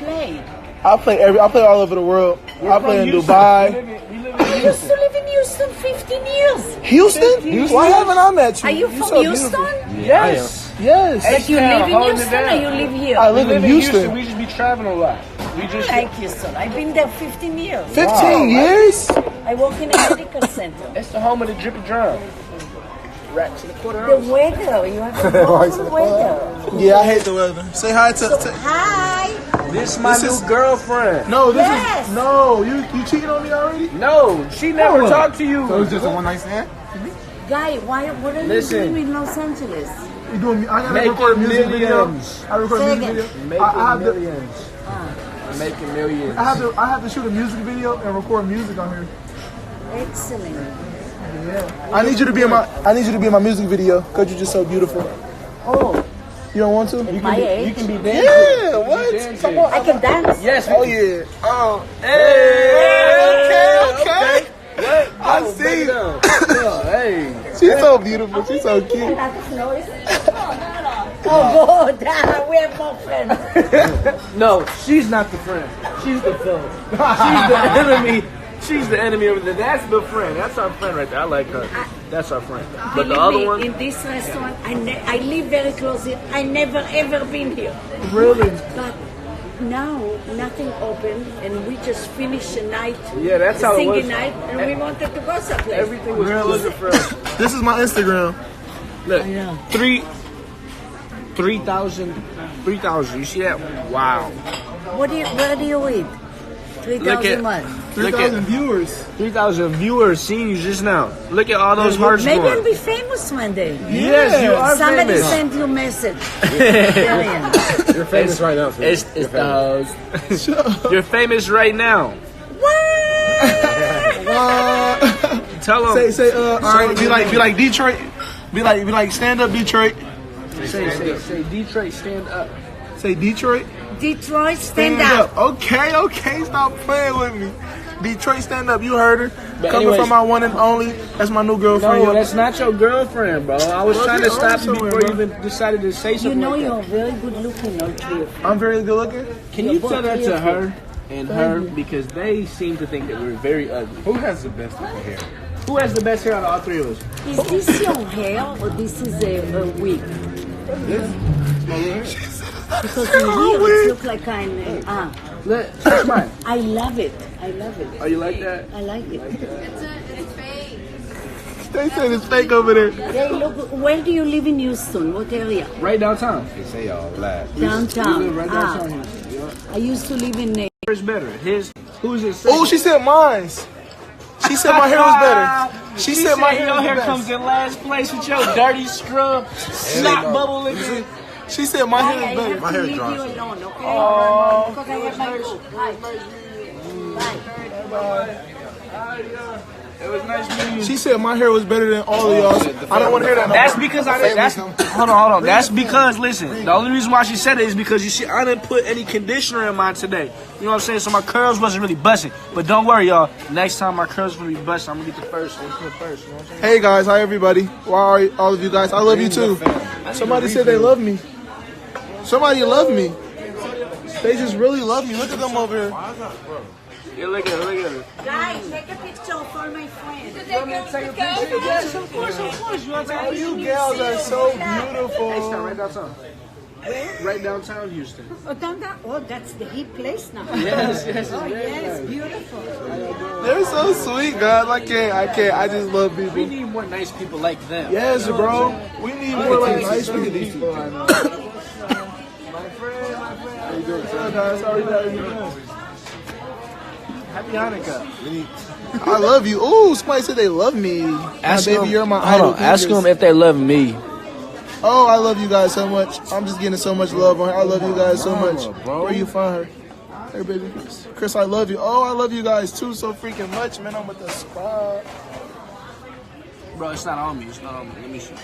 play? I play all over the world. I play in Dubai. I used to live in Houston 15 years. Houston? Why haven't I met you? Are you You're from so Houston? beautiful. Yes. Yes. But you live in holding it Houston or down. you live here? I live in Houston. We just be traveling a lot. We just I like Houston. I've been there 15 years. 15 years? I work in a medical center. it's the home of the drippy drum. Racks in the quarter The ounce. weather, you have a awful weather. Yeah, I hate the weather. Say hi to. Hi. This is my This new is- girlfriend. No, this Yes. is no. You cheated on me already? No, she never talked to you. So it was just a one night stand? Guy, what are Listen. you doing in Los Angeles? You doing? I gotta Making record a music millions. video. I record a Say music again. video. Making I have to. millions. Making millions. I have to shoot a music video and record music on here. Excellent. I need you to be in my music video because you're just so beautiful. Oh, You don't want to? my age? You can be dancing. Yeah. What? Come on. I can dance. Yes. Oh yeah. Oh. Hey. Okay. What? I Oh, see. break it down. Yeah, hey. She's so beautiful. She's so cute. Lot of noise. Oh, good. We have more friends. No, she's not the friend. She's the foe. She's the enemy. She's the enemy over there. That's the friend. That's our friend right there. I like her. That's our friend. But the Believe other me, one, in this restaurant, I live very close here. I never ever been here. really? But now nothing open, and we just finished a night, Yeah, that's how it singing was. night, and we wanted to go someplace. Everything was closing for us. This is my Instagram. Look, know. 3,000. You see that? Wow. Where do you eat? 3,000 what? 3,000 viewers. 3,000 viewers seeing you just now. Look at all those hearts Maybe I'll going. be famous one day. Yes, you are Somebody famous. send you a message. Brilliant. You're famous right now. So It's those. You're famous right now. Tell them. Say all right, be like Detroit. Be like stand up Detroit. Say Detroit, stand up. Say Detroit. Detroit, stand up. Okay, stop playing with me. Detroit, stand up. You heard her. But Coming anyways- from my one and only. That's my new girlfriend. No, yo. that's not your girlfriend, bro. I was Well, trying to yeah, stop you somewhere, before you bro. even decided to say You something know like you're very good looking, all three of you. I'm very good looking. that. Can You're you both tell that to beautiful. her and her because they seem to think that we're very ugly. who has the best looking hair? Who has the best hair out of all three of us? Is this your hair or this is a wig? Because in here it looks like Touch mine. I love it. I love it. Oh, you like that? I like it. They said it's fake over there. Hey, look, where do you live in Houston? What area? Right downtown. They say y'all black. We live Downtown. right downtown. Houston. Yeah. I used to live in Where's better? His? Who's it? Oh, she said mine's. She said my hair was better. She said my hair your was hair the comes best. in last place with your dirty scrub, snot bubble looking. She said my I hair is have better. to My hair leave dries. you alone, okay? Oh, Because I have my book. Bye. It was nice meeting you. She said my hair was better than all of y'all's. I don't want to hear that. No That's more. because I didn't. That's, hold on. That's because, listen, the only reason why she said it is because you see, I didn't put any conditioner in mine today. You know what I'm saying? So my curls wasn't really busting. But don't worry, y'all. Next time my curls will be busting, I'm gonna get the first. Let's go first. You know what I'm saying? Hey guys, hi everybody. Why are all of you guys? I love you too. Somebody said they love me. Somebody love me. They just really love me. Look at them over here. Yeah, look at it. Guys, take a picture of all my friends. Yes, of course. You want to take a You girls are so beautiful. Right downtown. Right downtown, Houston. Oh, downtown. Oh, that's the hip place now. Yes. Oh, yes, beautiful. They're so sweet, guys. I can't. I just love We people. need more nice people like them. Yes, bro. We need more like nice people. people. I know. How you doing, guys? How are you guys? Happy Hanukkah. I love you. Ooh, somebody said they love me. My baby, you're my idol. Ask them if they love me. Oh, I love you guys so much. I'm just getting so much love on her. I love you guys so much. bro. Where you find her? Hey, baby. Chris, I love you. Oh, I love you guys too so freaking much, man. I'm with the squad. Bro, it's not on me. Let me see.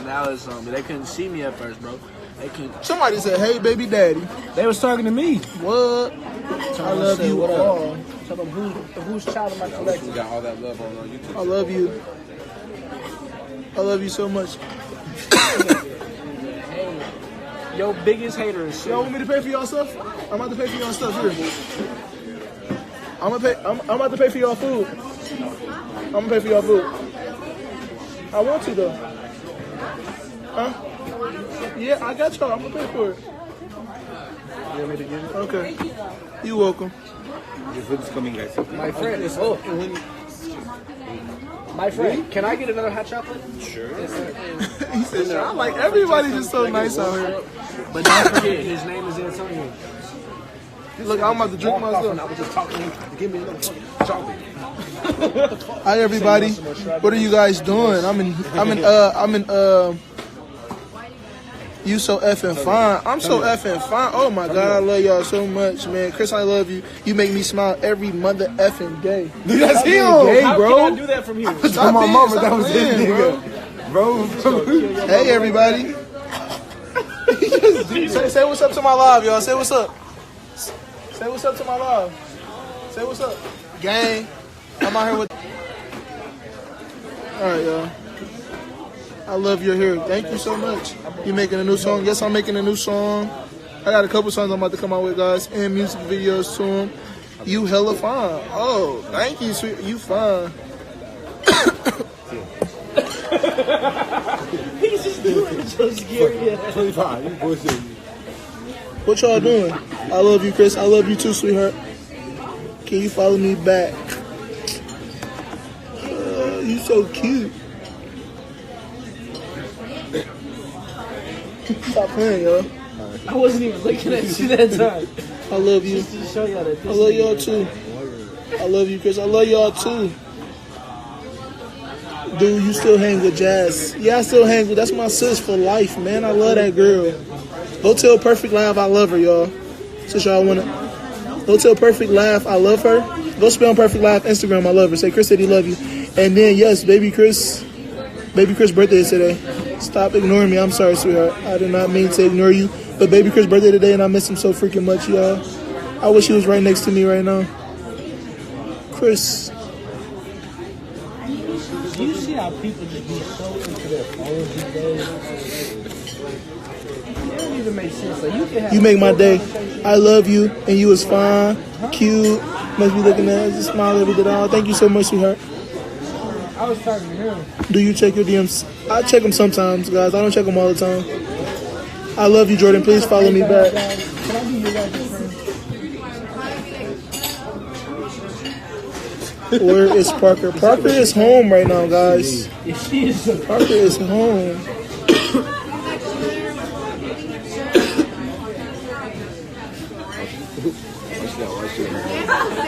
Now it's on me. They couldn't see me at first, bro. They couldn't. Somebody said, hey, baby daddy. They was talking to me. What? I love you what all. Tell them who's child of my We collection. got all that love on YouTube. I love you. I love you so much. Your biggest hater is Y'all want me to pay for y'all stuff? I'm about to pay for y'all stuff here. I'm about to pay for y'all food. I'm gonna pay for y'all food. I want to though. Huh? Yeah, I got y'all. I'm gonna pay for it. You want me to give it? Okay. You welcome. Your food is coming, guys. My friend. Oh, my friend. Can I get another hot chocolate? Sure. He said, sure. I'm like, everybody's just so nice out here. But don't forget, his name is Antonio. Look, I'm about to drink I myself. was just talking. Give me another fucking chocolate. Hi everybody. What are you guys doing? I'm in you so effing fine. I'm so effing fine. Oh my god, I love y'all so much, man. Chris, I love you. You make me smile every mother effing day. That's Gay, How bro. can I do that from here? Stop my being- mama, stop that was his playing, nigga. Bro. Hey everybody. say what's up to my live, y'all. Say what's up. Say what's up to my live. Say what's up. Gang. I'm out here with. Alright, y'all. I love your hair. Thank you so much. You making a new song? Yes, I'm making a new song. I got a couple songs I'm about to come out with, guys, and music videos to them. You hella fine. Oh, thank you, sweet. You fine. He's just doing it so scary. 25. You bullshit. What y'all doing? I love you, Chris. I love you too, sweetheart. Can you follow me back? You so cute. Stop playing, y'all. I wasn't even looking at you that time. I love you. To show y'all that I love y'all too. I love you, Chris. I love y'all too. Dude, you still hang with Jazz? Yeah, I still hang with. That's my sis for life, man. I love that girl. Go tell Perfect Laugh I love her, y'all. Since y'all wanna. Go tell Perfect Laugh I love her. Go spell Perfect Laugh Instagram I love her. Say Chris said he love you. And then yes, baby Chris' birthday is today. Stop ignoring me. I'm sorry, sweetheart. I did not mean to ignore you. But baby Chris' birthday today, and I miss him so freaking much, y'all. I wish he was right next to me right now. Chris. Do you see how people just be so into their phones these days? It don't even make sense. Like, you can have You make my day. I love you, and you was fine, cute. Must be looking at us, just smile every day. Oh, thank you so much, sweetheart. I was talking to him. Do you check your DMs? I check them sometimes, guys. I don't check them all the time. I love you, Jordan. Please follow me back. Can I be your guys' friend? Where is Parker? Parker is home right now, guys. If she is a Parker is home.